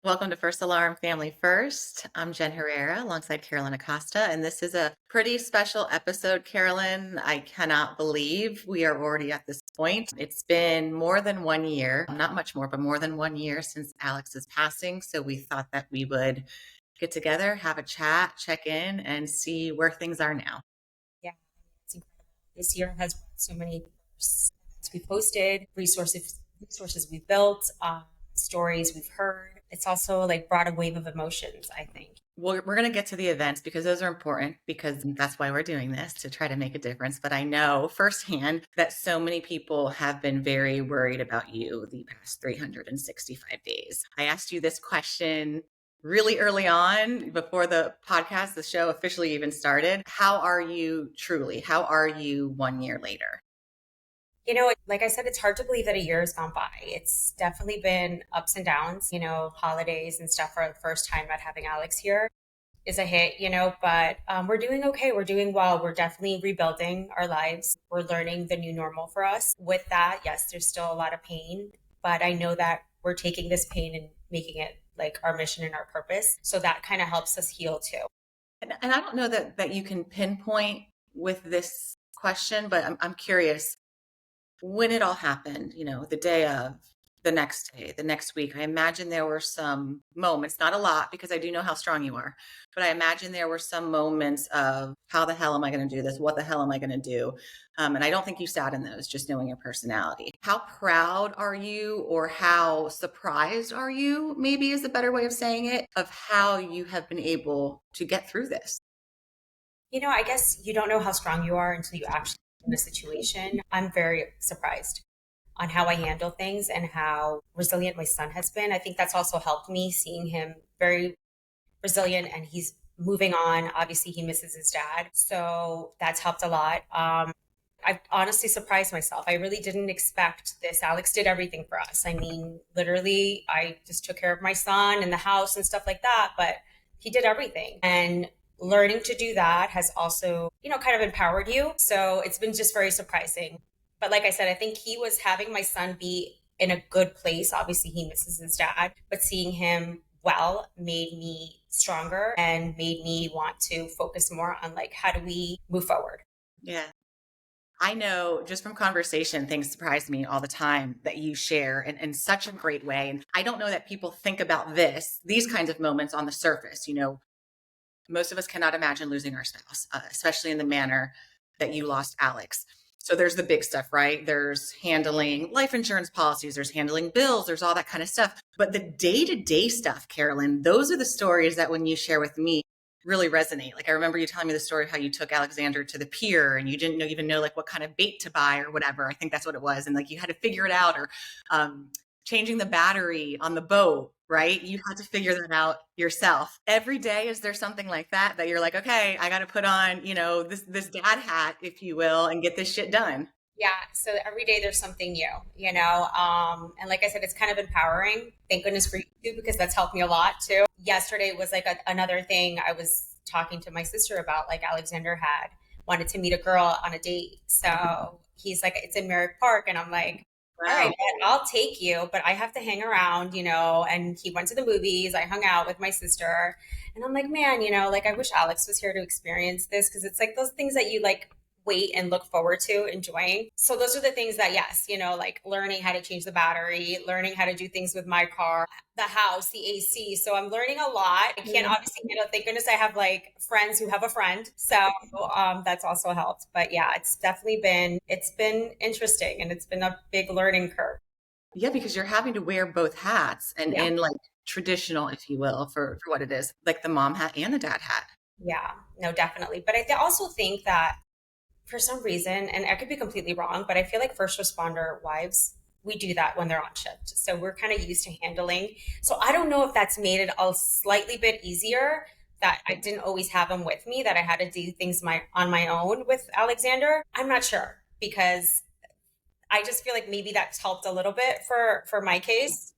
Welcome to First Alarm Family First. I'm Jen Herrera alongside Carolyn Acosta, and this is a pretty special episode, Carolyn. I cannot believe we are already at this point. It's been more than 1 year, not much more, but more than 1 year since Alex's passing. So we thought that we would get together, have a chat, check in, and see where things are now. Yeah, it's incredible. This year has brought so many events we've posted, resources we've built, stories we've heard. It's also like brought a wave of emotions, I think. Well, we're going to get to the events because those are important because that's why we're doing this to try to make a difference. But I know firsthand that so many people have been very worried about you the past 365 days. I asked you this question really early on before the podcast, the show officially even started. How are you truly? How are you 1 year later? Like I said, it's hard to believe that a year has gone by. It's definitely been ups and downs, holidays and stuff for the first time not having Alex here is a hit, but we're doing okay. We're doing well. We're definitely rebuilding our lives. We're learning the new normal for us. With that, yes, there's still a lot of pain, but I know that we're taking this pain and making it like our mission and our purpose. So that kind of helps us heal too. And I don't know that you can pinpoint with this question, but I'm curious when it all happened, the day of, the next day, the next week. I imagine there were some moments, not a lot because I do know how strong you are, but I imagine there were some moments of how the hell am I going to do this? What the hell am I going to do? And I don't think you sat in those, just knowing your personality. How proud are you, or how surprised are you, maybe is a better way of saying it, of how you have been able to get through this? I guess you don't know how strong you are until you actually in a situation. I'm very surprised on how I handle things and how resilient my son has been. I think that's also helped me seeing him very resilient and he's moving on. Obviously, he misses his dad. So that's helped a lot. I've honestly surprised myself. I really didn't expect this. Alex did everything for us. I mean, literally, I just took care of my son and the house and stuff like that, but he did everything. And learning to do that has also, kind of empowered you. So it's been just very surprising. But like I said, I think he was having my son be in a good place. Obviously, he misses his dad, but seeing him well made me stronger and made me want to focus more on like, how do we move forward? Yeah. I know just from conversation, things surprise me all the time that you share in such a great way. And I don't know that people think about these kinds of moments on the surface. Most of us cannot imagine losing our spouse, especially in the manner that you lost Alex. So there's the big stuff, right? There's handling life insurance policies, there's handling bills, there's all that kind of stuff. But the day-to-day stuff, Carolyn, those are the stories that when you share with me really resonate. Like I remember you telling me the story of how you took Alexander to the pier and you didn't even know like what kind of bait to buy or whatever. I think that's what it was. And like you had to figure it out, or changing the battery on the boat, right? You had to figure that out yourself. Every day, is there something like that you're like, okay, I got to put on, this dad hat, if you will, and get this shit done? Yeah, so every day there's something new, and like I said, it's kind of empowering. Thank goodness for you because that's helped me a lot too. Yesterday was like another thing I was talking to my sister about. Like Alexander had wanted to meet a girl on a date, so he's like, it's in Merrick Park, and I'm like, all right, Wow. man, I'll take you, but I have to hang around, And he went to the movies. I hung out with my sister, and I'm like, man, like I wish Alex was here to experience this because it's like those things that you like wait and look forward to enjoying. So those are the things that, yes, like learning how to change the battery, learning how to do things with my car, the house, the AC. So I'm learning a lot. I can't obviously, thank goodness I have like friends who have a friend. So that's also helped. But yeah, it's been interesting and it's been a big learning curve. Yeah, because you're having to wear both hats and Yeah. in like traditional, if you will, for what it is, like the mom hat and the dad hat. Yeah, no, definitely. But I also think that for some reason, and I could be completely wrong, but I feel like first responder wives, we do that when they're on shift. So we're kind of used to handling. So I don't know if that's made it a slightly bit easier that I didn't always have him with me, that I had to do things on my own with Alexander. I'm not sure because I just feel like maybe that's helped a little bit for my case.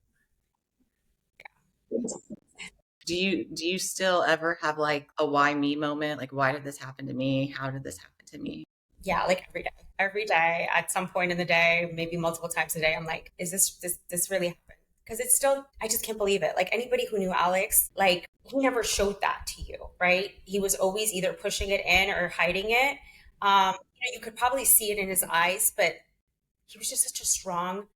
Do you still ever have like a why me moment? Like, why did this happen to me? How did this happen to me? Yeah, like every day. Every day, at some point in the day, maybe multiple times a day, I'm like, is this really happen? because it's still, I just can't believe it. Like anybody who knew Alex, like he never showed that to you, right? He was always either pushing it in or hiding it. You could probably see it in his eyes, but he was just such a strong,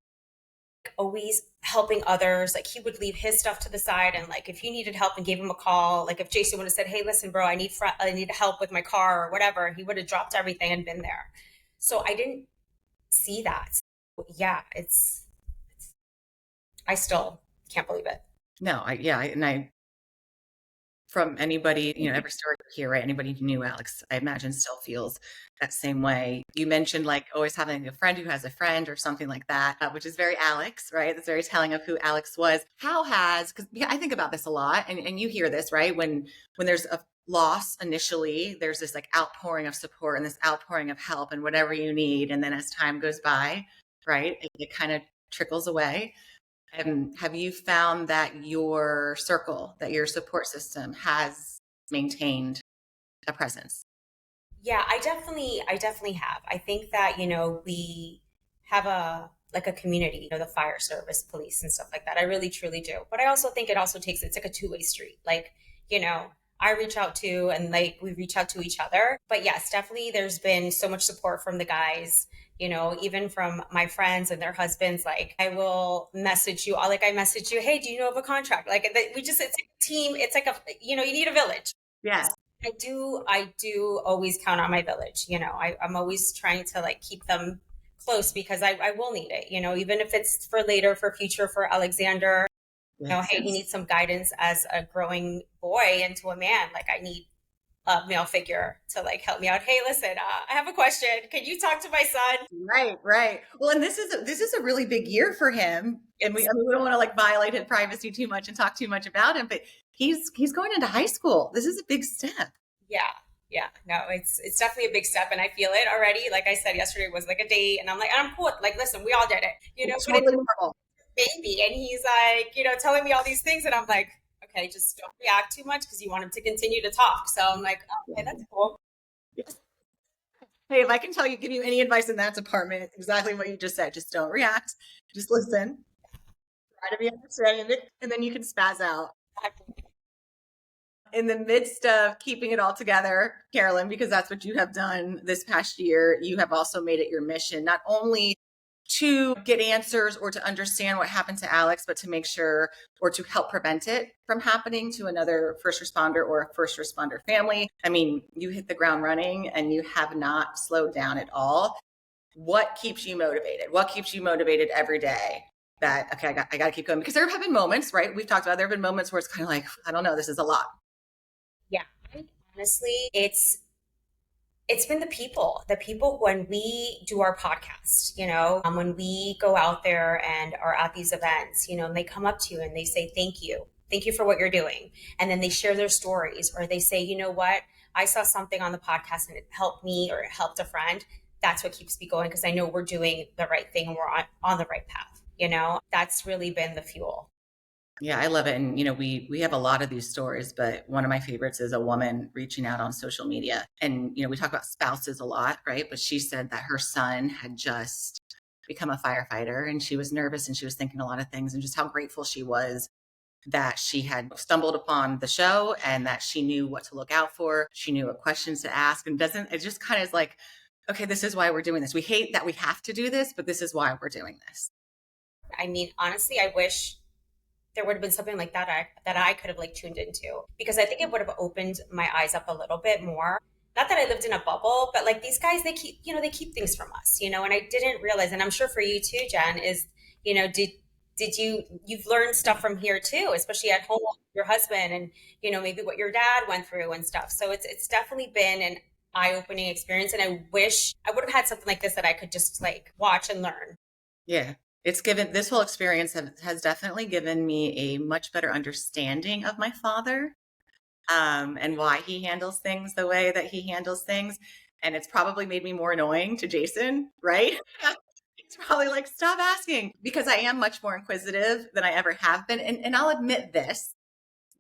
always helping others. Like he would leave his stuff to the side, and like if you needed help and gave him a call, like if Jason would have said, "Hey, listen, bro, I need help with my car or whatever," he would have dropped everything and been there. So I didn't see that. So, yeah, it's I still can't believe it. No, and I from anybody, every story you hear, right? Anybody who knew Alex, I imagine still feels that same way. You mentioned like always having a friend who has a friend or something like that, which is very Alex, right? That's very telling of who Alex was. How has, because I think about this a lot, and you hear this, right? When there's a loss initially, there's this like outpouring of support and this outpouring of help and whatever you need. And then as time goes by, right, it kind of trickles away. Have you found that your circle, that your support system has maintained a presence? Yeah, I definitely have. I think that, we have a like a community, the fire service, police and stuff like that. I really truly do. But I also think it's like a two-way street. Like, you know, I reach out to and like we reach out to each other. But yes, definitely there's been so much support from the guys, even from my friends and their husbands. Like I will message you, I message you, hey, do you know of a contract? Like it's like a team, it's like you need a village. Yes. I do always count on my village. I'm always trying to like keep them close because I will need it, even if it's for later, for future, for Alexander, Yes. hey, he needs some guidance as a growing boy into a man. Like I need a male figure to like help me out. Hey, listen, I have a question. Can you talk to my son? Right, right. Well, and this is a really big year for him, and Yes. we don't want to like violate his privacy too much and talk too much about him, but he's going into high school. This is a big step. Yeah. Yeah, no, it's definitely a big step, and I feel it already. Like I said, yesterday was like a date, and I'm like, I'm cool. Like, listen, we all did it, It's but it's totally normal. baby. And he's like, telling me all these things. And I'm like, okay, just don't react too much because you want him to continue to talk. So I'm like, oh, okay, that's cool. Yes. Hey, if I can give you any advice in that department, exactly what you just said. Just don't react. Just listen. Try to be understanding, and then you can spaz out. In the midst of keeping it all together, Carolyn, because that's what you have done this past year, you have also made it your mission not only to get answers or to understand what happened to Alex, but to make sure or to help prevent it from happening to another first responder or a first responder family. I mean, you hit the ground running and you have not slowed down at all. What keeps you motivated? What keeps you motivated every day? That, okay, I got to keep going, because there have been moments, right? We've talked about, there have been moments where it's kind of like, I don't know, this is a lot. Yeah. I think honestly, it's been the people when we do our podcast, when we go out there and are at these events, and they come up to you and they say, thank you for what you're doing. And then they share their stories, or they say, you know what, I saw something on the podcast and it helped me or it helped a friend. That's what keeps me going because I know we're doing the right thing and we're on the right path. That's really been the fuel. Yeah, I love it. And we have a lot of these stories, but one of my favorites is a woman reaching out on social media. And we talk about spouses a lot, right? But she said that her son had just become a firefighter and she was nervous and she was thinking a lot of things, and just how grateful she was that she had stumbled upon the show and that she knew what to look out for. She knew what questions to ask, and doesn't it just kind of is like, okay, this is why we're doing this. We hate that we have to do this, but this is why we're doing this. I mean, honestly, I wish there would have been something like that I could have like tuned into, because I think it would have opened my eyes up a little bit more. Not that I lived in a bubble, but like these guys, they keep things from us, and I didn't realize, and I'm sure for you too, Jen, is, did you've learned stuff from here too, especially at home with your husband, and maybe what your dad went through and stuff. So it's definitely been an eye-opening experience, and I wish I would have had something like this that I could just like watch and learn. Yeah. It's given, this whole experience has definitely given me a much better understanding of my father, and why he handles things the way that he handles things. And it's probably made me more annoying to Jason, right? It's probably like, stop asking, because I am much more inquisitive than I ever have been. And I'll admit this,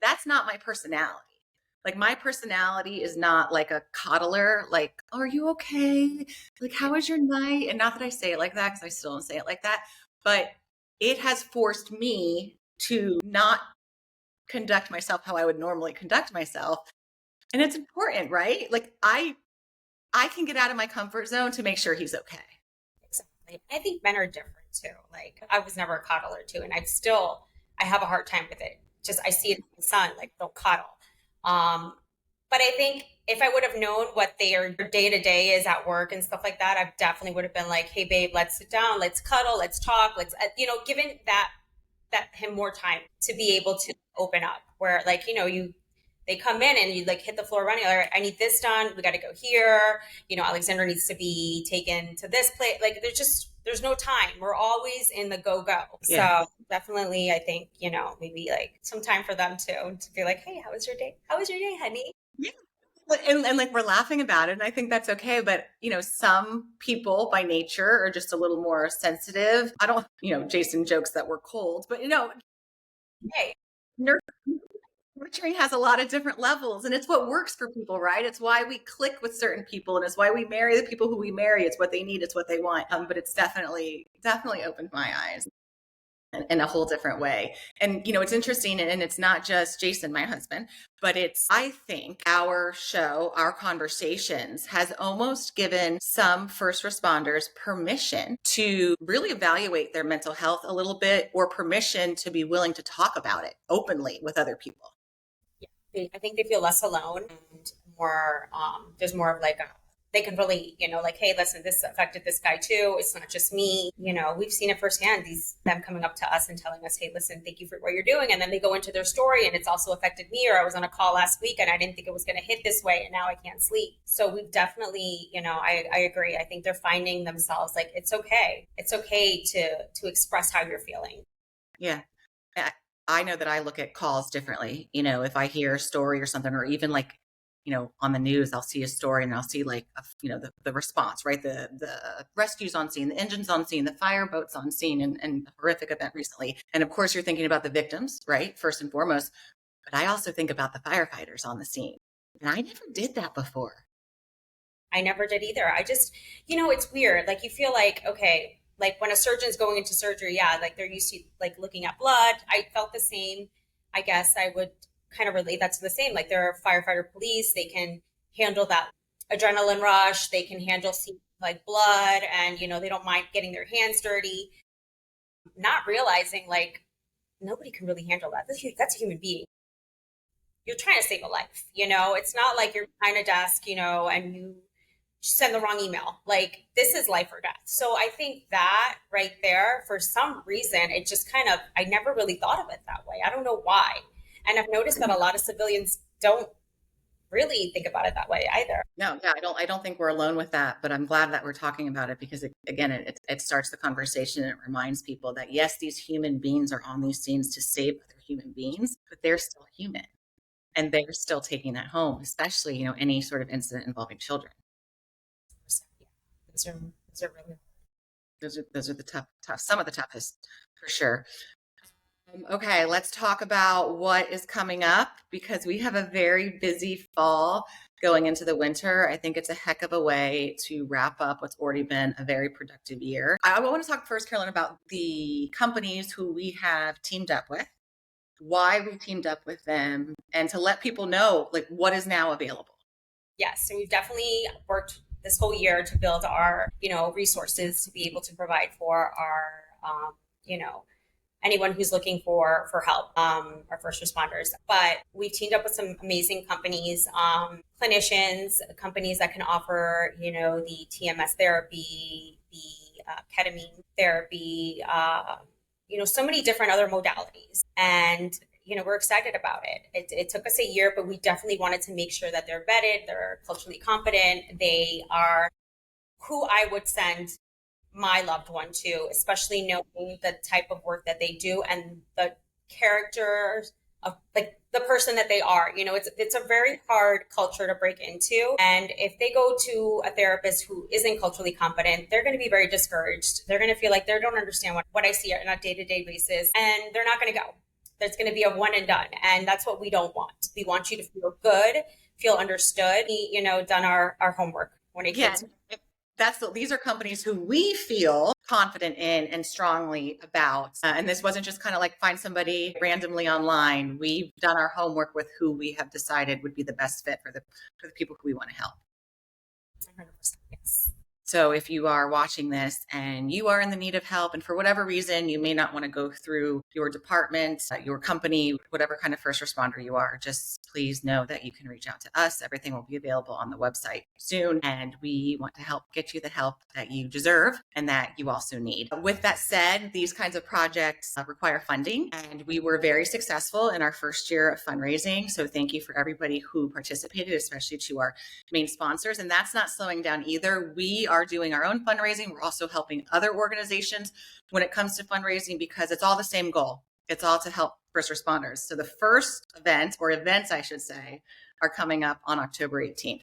that's not my personality. Like my personality is not like a coddler, like, oh, are you okay? Like, how was your night? And not that I say it like that, because I still don't say it like that. But it has forced me to not conduct myself how I would normally conduct myself. And it's important, right? Like I can get out of my comfort zone to make sure he's okay. Exactly. I think men are different too. Like I was never a coddler too, and I have a hard time with it. Just I see it in my son, like they'll coddle. Um, but I think if I would have known what their day to day is at work and stuff like that, I definitely would have been like, "Hey, babe, let's sit down, let's cuddle, let's talk, let's," given that him more time to be able to open up. Where like they come in and you like hit the floor running. All right, I need this done. We got to go here. Alexander needs to be taken to this place. Like there's no time. We're always in the go go. Yeah. So definitely, I think maybe like some time for them too to be like, hey, how was your day? How was your day, honey? Yeah. And like we're laughing about it, and I think that's okay. But some people by nature are just a little more sensitive. I don't, Jason jokes that we're cold, but Hey, nurturing has a lot of different levels, and it's what works for people, right? It's why we click with certain people, and it's why we marry the people who we marry. It's what they need, it's what they want. But it's definitely opened my eyes in a whole different way. And it's interesting, and it's not just Jason, my husband, but I think our show, our conversations has almost given some first responders permission to really evaluate their mental health a little bit, or permission to be willing to talk about it openly with other people. I think they feel less alone and more. There's more of like they can really, like, hey, listen, this affected this guy too. It's not just me. We've seen it firsthand. Them coming up to us and telling us, hey, listen, thank you for what you're doing, and then they go into their story, and it's also affected me. Or I was on a call last week, and I didn't think it was going to hit this way, and now I can't sleep. So we've definitely, I agree. I think they're finding themselves like it's okay. It's okay to express how you're feeling. Yeah. I know that I look at calls differently. If I hear a story or something, or even like, on the news, I'll see a story and I'll see like, the response, right? The rescues on scene, the engines on scene, the fireboats on scene, and a horrific event recently. And of course, you're thinking about the victims, right? First and foremost. But I also think about the firefighters on the scene. And I never did that before. I never did either. I just, it's weird. Like you feel like, okay, like when a surgeon's going into surgery, yeah, like they're used to like looking at blood. I felt the same. I guess I would kind of relate that to the same. Like they're firefighter police. They can handle that adrenaline rush. They can handle seeing like blood and, they don't mind getting their hands dirty. Not realizing like nobody can really handle that. That's a human being. You're trying to save a life, It's not like you're behind a desk, and you send the wrong email. Like this is life or death. So I think that right there, for some reason, it just kind of, I never really thought of it that way. I don't know why. And I've noticed that a lot of civilians don't really think about it that way either. No, yeah, I don't think we're alone with that, but I'm glad that we're talking about it, because it starts the conversation, and it reminds people that yes, these human beings are on these scenes to save other human beings, but they're still human, and they're still taking that home, especially, any sort of incident involving children. Yeah, those are really. Those are the tough, some of the toughest for sure. Okay, let's talk about what is coming up, because we have a very busy fall going into the winter. I think it's a heck of a way to wrap up what's already been a very productive year. I want to talk first, Carolyn, about the companies who we have teamed up with, why we teamed up with them, and to let people know like what is now available. Yes, so we've definitely worked this whole year to build our, resources to be able to provide for our, anyone who's looking for help, our first responders. But we've teamed up with some amazing companies, clinicians, companies that can offer, the TMS therapy, the ketamine therapy, so many different other modalities. And we're excited about it. It took us a year, but we definitely wanted to make sure that they're vetted, they're culturally competent, they are who I would send my loved one to, especially knowing the type of work that they do and the characters of like the person that they are. It's a very hard culture to break into. And if they go to a therapist who isn't culturally competent, they're going to be very discouraged. They're going to feel like they don't understand what I see on a day-to-day basis, and they're not going to go. There's going to be a one and done. And that's what we don't want. We want you to feel good, feel understood, done our homework when it comes. These are companies who we feel confident in and strongly about. And this wasn't just kind of like find somebody randomly online. We've done our homework with who we have decided would be the best fit for the people who we want to help. 100%. Yes. So if you are watching this and you are in the need of help, and for whatever reason, you may not want to go through your department, your company, whatever kind of first responder you are, just please know that you can reach out to us. Everything will be available on the website soon. And we want to help get you the help that you deserve and that you also need. With that said, these kinds of projects require funding, and we were very successful in our first year of fundraising. So thank you for everybody who participated, especially to our main sponsors. And that's not slowing down either. We are doing our own fundraising. We're also helping other organizations when it comes to fundraising because it's all the same goal. It's all to help first responders. So the first event, or events, I should say, are coming up on October 18th.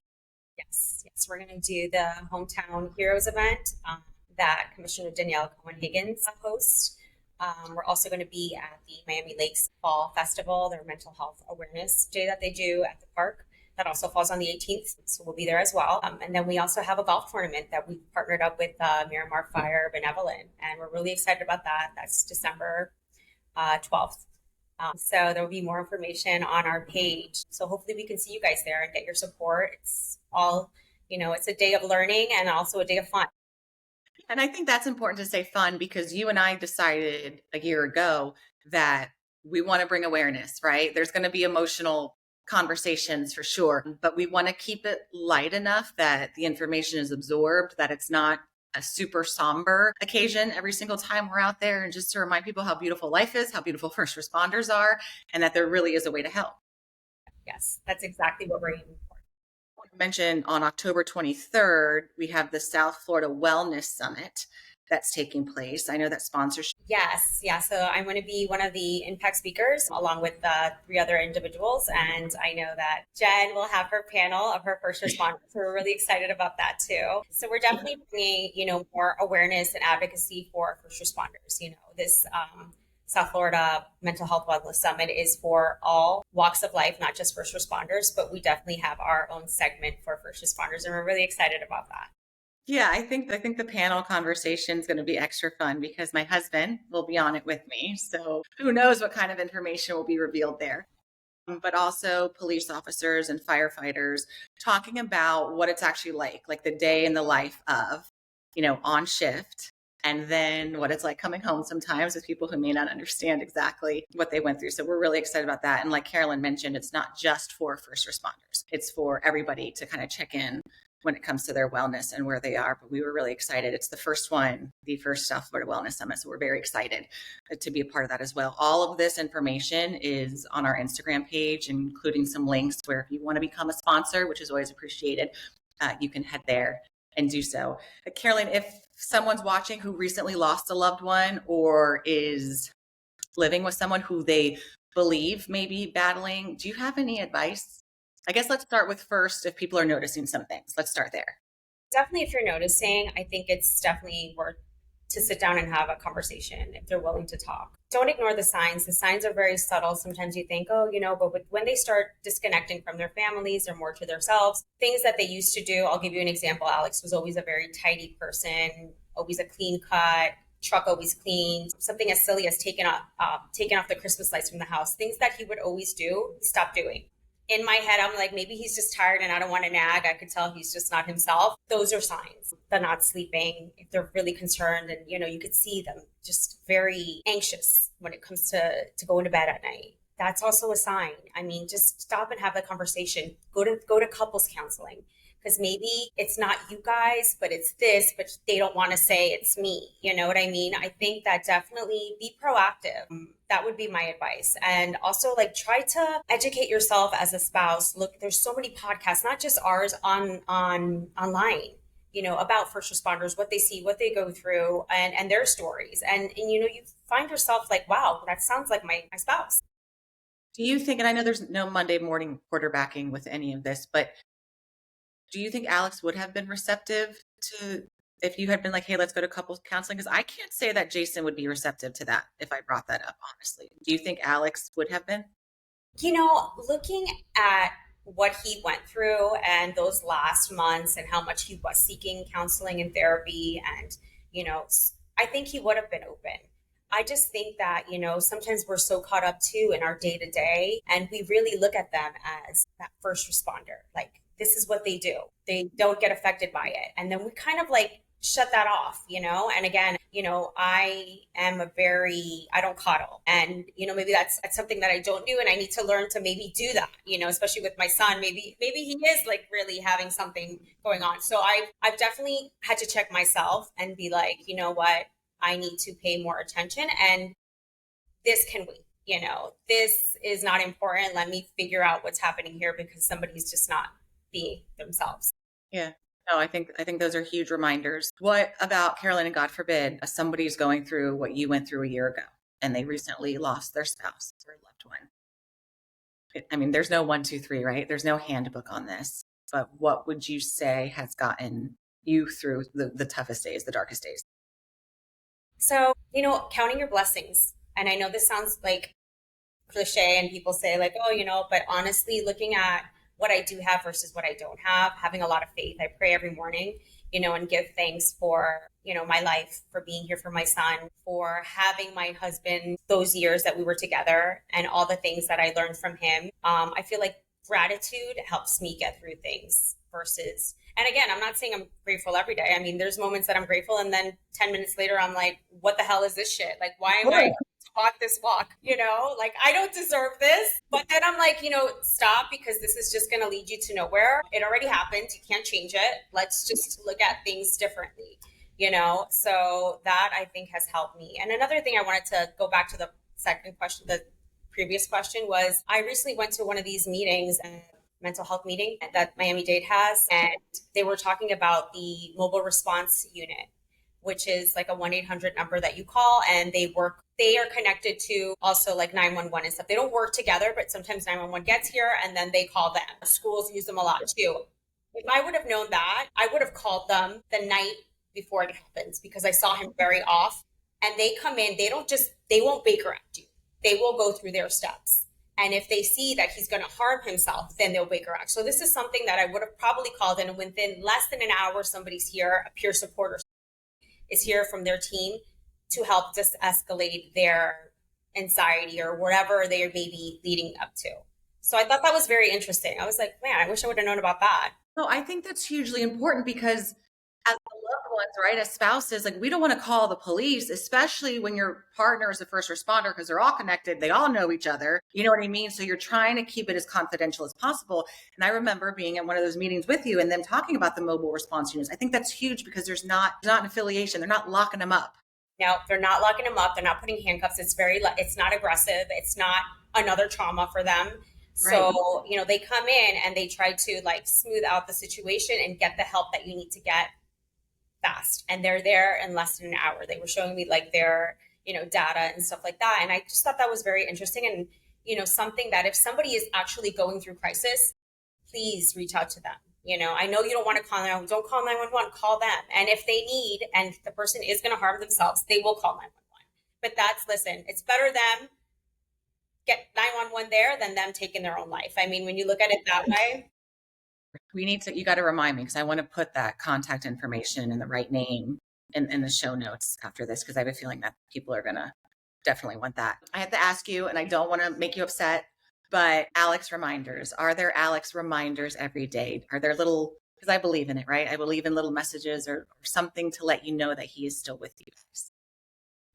Yes, yes, we're going to do the Hometown Heroes event that Commissioner Danielle Cohen-Higgins hosts. We're also going to be at the Miami Lakes Fall Festival, their mental health awareness day that they do at the park. That also falls on the 18th, so we'll be there as well. And then we also have a golf tournament that we've partnered up with Miramar Fire Benevolent, and we're really excited about that. That's December 12th. So there will be more information on our page. So hopefully we can see you guys there and get your support. It's all, it's a day of learning and also a day of fun. And I think that's important to say fun because you and I decided a year ago that we want to bring awareness, right? There's going to be emotional conversations for sure, but we want to keep it light enough that the information is absorbed, that it's not a super somber occasion every single time we're out there, and just to remind people how beautiful life is, how beautiful first responders are, and that there really is a way to help. Yes, that's exactly what we're aiming for. I mentioned on October 23rd, we have the South Florida Wellness Summit that's taking place. I know that sponsorship. Yes, yeah. So I'm going to be one of the impact speakers along with 3 other individuals. And I know that Jen will have her panel of her first responders. So we're really excited about that too. So we're definitely bringing, more awareness and advocacy for first responders. This South Florida Mental Health Wellness Summit is for all walks of life, not just first responders, but we definitely have our own segment for first responders. And we're really excited about that. Yeah, I think the panel conversation is going to be extra fun because my husband will be on it with me. So who knows what kind of information will be revealed there. But also police officers and firefighters talking about what it's actually like the day in the life of, on shift. And then what it's like coming home sometimes with people who may not understand exactly what they went through. So we're really excited about that. And like Carolyn mentioned, it's not just for first responders. It's for everybody to kind of check in when it comes to their wellness and where they are. But we were really excited. It's the first one, the first South Florida Wellness Summit. So we're very excited to be a part of that as well. All of this information is on our Instagram page, including some links where if you want to become a sponsor, which is always appreciated, you can head there and do so. Carolyn, if someone's watching who recently lost a loved one or is living with someone who they believe may be battling, do you have any advice? I guess let's start with first, if people are noticing some things. Let's start there. Definitely, if you're noticing, I think it's definitely worth to sit down and have a conversation if they're willing to talk. Don't ignore the signs. The signs are very subtle. Sometimes you think, but when they start disconnecting from their families or more to themselves, things that they used to do. I'll give you an example. Alex was always a very tidy person, always a clean cut, truck always clean. Something as silly as taking off the Christmas lights from the house. Things that he would always do, he stopped doing. In my head, I'm like, maybe he's just tired and I don't want to nag. I could tell he's just not himself. Those are signs. They're not sleeping. If they're really concerned and, you could see them just very anxious when it comes to going to bed at night. That's also a sign. I mean, just stop and have the conversation. Go to couples counseling. Because maybe it's not you guys, but it's this, but they don't want to say it's me. You know what I mean? I think that definitely be proactive. That would be my advice. And also try to educate yourself as a spouse. Look, there's so many podcasts, not just ours online, about first responders, what they see, what they go through and their stories. And you find yourself like, wow, that sounds like my spouse. Do you think, and I know there's no Monday morning quarterbacking with any of this, but do you think Alex would have been receptive to if you had been like, hey, let's go to couples counseling? Because I can't say that Jason would be receptive to that if I brought that up, honestly. Do you think Alex would have been? Looking at what he went through and those last months and how much he was seeking counseling and therapy and, I think he would have been open. I just think that, sometimes we're so caught up too in our day to day, and we really look at them as that first responder. Like, this is what they do. They don't get affected by it. And then we kind of like shut that off, And again, I don't coddle. And, maybe that's something that I don't do. And I need to learn to maybe do that, especially with my son. Maybe he is like really having something going on. So I've definitely had to check myself and be like, you know what? I need to pay more attention, and this can wait. This is not important. Let me figure out what's happening here because somebody's just not being themselves. Yeah. No, I think those are huge reminders. What about Carolyn, and God forbid, somebody's going through what you went through a year ago and they recently lost their spouse or loved one? I mean, there's no one, two, three, right? There's no handbook on this. But what would you say has gotten you through the toughest days, the darkest days? So, counting your blessings. And I know this sounds like cliche and people say like, oh, but honestly, looking at what I do have versus what I don't have, having a lot of faith. I pray every morning, and give thanks for, my life, for being here for my son, for having my husband those years that we were together and all the things that I learned from him. I feel like gratitude helps me get through things versus, and again, I'm not saying I'm grateful every day. I mean, there's moments that I'm grateful, and then 10 minutes later, I'm like, what the hell is this shit? Like, why am I walk this walk, like I don't deserve this. But then I'm like, stop, because this is just going to lead you to nowhere. It already happened. You can't change it. Let's just look at things differently, So that I think has helped me. And another thing I wanted to go back to the second question, the previous question was I recently went to one of these meetings, a mental health meeting that Miami-Dade has, and they were talking about the mobile response unit, which is like a 1-800 number that you call, and they are connected to also like 911 and stuff. They don't work together, but sometimes 911 gets here and then they call them. Schools use them a lot too. If I would have known that, I would have called them the night before it happens because I saw him very off. And they come in, they won't Baker act you. They will go through their steps. And if they see that he's going to harm himself, then they'll Baker act. So this is something that I would have probably called, and within less than an hour, somebody's here, a peer supporter is here from their team to help just escalate their anxiety or whatever they may be leading up to. So I thought that was very interesting. I was like, man, I wish I would have known about that. No, I think that's hugely important because as the loved ones, right, as spouses, like we don't want to call the police, especially when your partner is a first responder because they're all connected. They all know each other. You know what I mean? So you're trying to keep it as confidential as possible. And I remember being at one of those meetings with you and them talking about the mobile response units. I think that's huge because there's not an affiliation. They're not locking them up. No, they're not locking them up. They're not putting handcuffs. It's not aggressive. It's not another trauma for them. Right. So, they come in and they try to like smooth out the situation and get the help that you need to get fast. And they're there in less than an hour. They were showing me like their, data and stuff like that. And I just thought that was very interesting. And, something that if somebody is actually going through crisis, please reach out to them. I know you don't want to call them. Don't call 911, call them. And if they need, and the person is going to harm themselves, they will call 911. But listen, it's better them get 911 there than them taking their own life. I mean, when you look at it that way. You got to remind me because I want to put that contact information and the right name in the show notes after this because I have a feeling that people are going to definitely want that. I have to ask you, and I don't want to make you upset, but Alex reminders. Are there Alex reminders every day? Are there little, because I believe in it, right? I believe in little messages or something to let you know that he is still with you guys.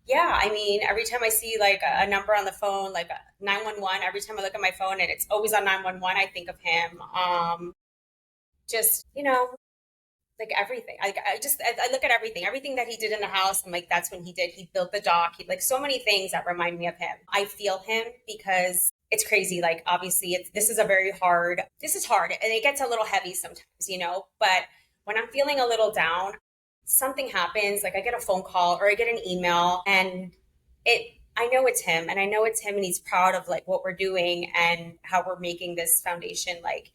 Yeah, I mean, every time I see like a number on the phone, like 911, every time I look at my phone and it's always on 911, I think of him. Just, like everything. I look at everything that he did in the house. I'm like, that's when he built the dock. He like so many things that remind me of him. I feel him because it's crazy. Like obviously this is hard and it gets a little heavy sometimes, but when I'm feeling a little down, something happens, like I get a phone call or I get an email and I know it's him and I know it's him and he's proud of like what we're doing and how we're making this foundation, like,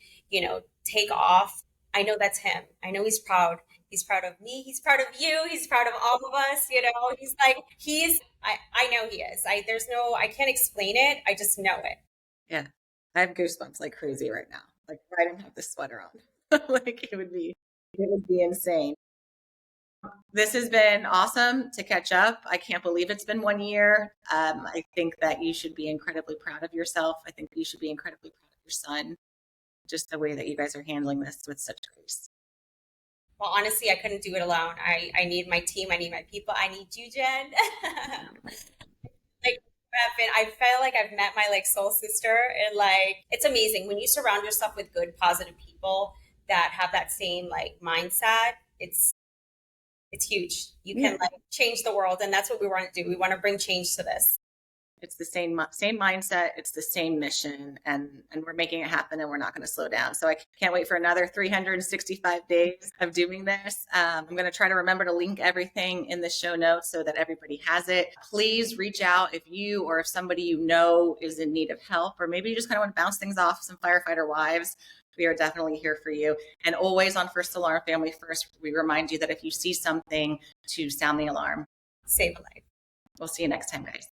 take off. I know that's him. I know he's proud. He's proud of me. He's proud of you. He's proud of all of us. He's like, I know he is. I can't explain it. I just know it. Yeah. I have goosebumps like crazy right now. Like I don't have this sweater on. Like it would be insane. This has been awesome to catch up. I can't believe it's been 1 year. I think that you should be incredibly proud of yourself. I think you should be incredibly proud of your son, just the way that you guys are handling this with such grace. Well, honestly, I couldn't do it alone. I need my team. I need my people. I need you, Jen. Like, I feel like I've met my like soul sister, and like it's amazing when you surround yourself with good, positive people that have that same like mindset. It's huge. You can Yeah. like change the world, and that's what we want to do. We want to bring change to this. It's the same mindset. It's the same mission, and we're making it happen, and we're not going to slow down. So I can't wait for another 365 days of doing this. I'm going to try to remember to link everything in the show notes so that everybody has it. Please reach out if you or if somebody you know is in need of help, or maybe you just kind of want to bounce things off some firefighter wives. We are definitely here for you. And always on First Alarm Family First, we remind you that if you see something, to sound the alarm. Save a life. We'll see you next time, guys.